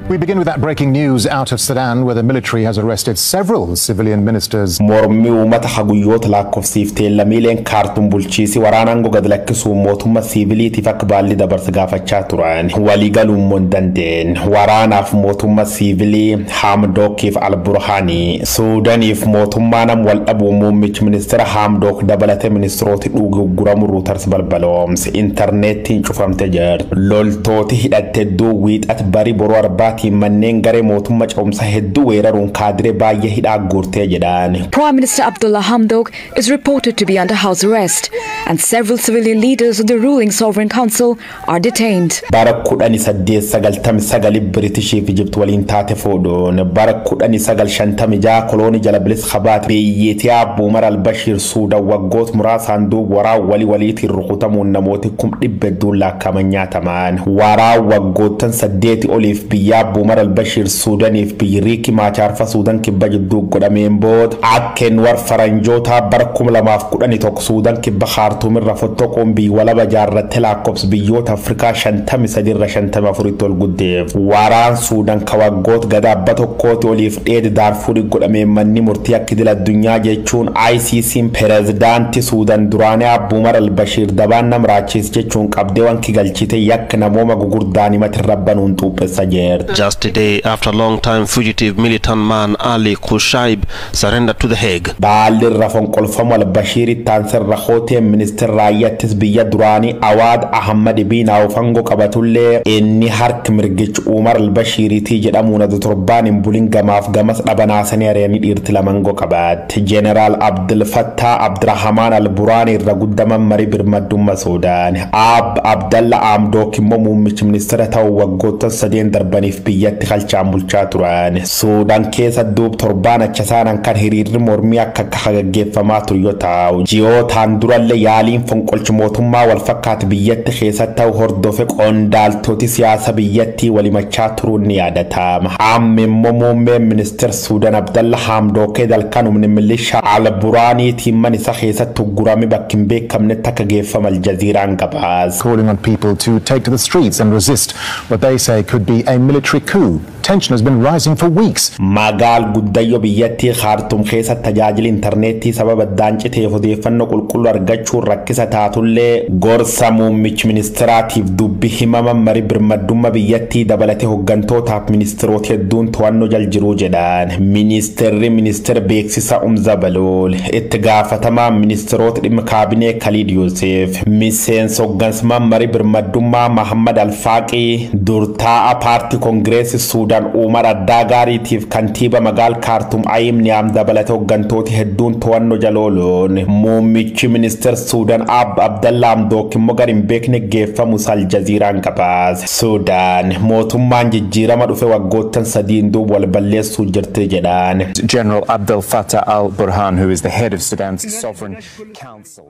We begin with that breaking news out of Sudan, where the military has arrested several civilian ministers. Mormi ummata haguyyoota lakkoofsiiftee lammiileen kaartuum bulchiisi waraanaan gogad lakkisuu mootummaa siviiliitiif akka baalli dabarsa gaafachaa turan waliigaluun hin dandeenye waraanaaf mootummaa siviilii Hamdookiif Al-Burhaanii Suudaaniif mootummaan wal dhabuu muummichi ministeera Hamdook dabalatee ministeerota dhuguguramuu Reuters balbaloomse intarneetiin cufamtee jirti loltooti hidhattee wiixat bari boruu arbaa manneen garee mootummaa cawumsa hedduu weeraruun kaadire baay'ee hidhaa guurtee jedhan. Prime Minister Abdullah Hamdok is reported to be under house arrest and several civilian leaders of the ruling Sovereign Council are detained. Bara 1999 British fi Egypt waliin taate fuudhuun bara 1956 koloonii jala bilis khabaat biyyattii Abu Umar al-Bashir Suudan waggoot muraasaan duuba waraa waliitiin rukutamuun namooti 100 lakkaa'aman nyaataman waraa waggootan 8 oliif biyya Abu Umar al-Bashir Suudaaniif biyyiriiki maachaarfa Suudaan kibba jidduu godhameen booda akkeen war faranjoota bara 2011 Suudaan kibba Khartoum irra fottoquun walaba jaarratte lakkoofsa biyyoota Afrikaa 53 irra 54 ol guddeef waraan Suudaan kawaggoot gadaabba tokkooti oliif dheedi Daarfuur godhameen manni murtii akka idil addunyaa jechuun ICC'n pirezidaantii Suudaan duraanii Abu Umar al-Bashir dabaan namraachiis jechuun qabdee wanki galchite yakka namooma gugurdaanii matirrabbanuun xuuphessa jeerti. Just a day after a long-time fugitive militant man Ali Kushaib surrendered to the Hague. Baalli rafon qolfamu al-Bashir taanser rakhoote minister raayyatis biyya duraanii Awaad Ahmad bin Awfango qabatullee inni harka mirgichi Umar al-Bashiriiti jedhamuun torbaan bulin gamaaf gamas dhabanaasanii areeni dhiirti lamango qabaat. General Abdul Fattah Abdurrahman al-Burhaani irra guddaman marii birmaddummaa Suudaan. Abdallah Hamdook immoo muummichi ministeera ta'uu waggoota 3 darbaniif biyyatti halchaan bulchaa turan. Suudaan keessa duub torbaan achasaanan kan hiriirri mormii akka gaggeeffamaa ture yoo ta'u ji'ootaan durallee yaaliin fonqolchi mootummaa wal fakkaatu biyyatti keessatti ta'u hordofe qondaaltoti siyaasa biyyattii walimachaa turuun ni yaadatama. Amma immoo muummeen ministeera Suudaan Abdallah Hamdook dalkan humni milishaa Al-Burhaaniitiin mana isa keessatti uggurame bakka hin beekamnetti akka geeffama Al-Jazeeraan gabaase. Calling on people to take to the streets and resist what they say could be a military coup. Tension has been rising for weeks. Magaal guddayyo biyyattii Khartoum keessa tajaajila intarneetii sababa daanciteef odeeffannoo qulqulluu argachuun rakkisa taatullee gorsa muummichi ministeeraatiif dubbi himaman marii birmaddummaa biyyattii dabalatee hoggantootaaf ministeerota hedduun to'annoo jala jiru jedhan. Ministeera beeksisa Umza Balool itti gaafatamaa ministeerota dhimma kaabinee Khalid Yusuf miseensa hoggansummaa marii birmaddummaa Muhammad Al-Faqi durtaa'a paartii koongireesii Suudaan Umar Ad-Dagaariitiif kantiiba magaal Khartoum Ayim Niyaam dabalatee hoggantooti hedduun to'annoo jala ooluun muummichi ministeera Suudaan Abdallah Hamdook immoo gariin beekne geeffamu Al-Jazeeraan gabaase. Suudaan mootummaan jijjiirama dhufe waggoottan 3 duuba wal balleessuu jirti jedhan. General Abdel Fattah al-Burhan, who is the head of Sudan's Sovereign Council.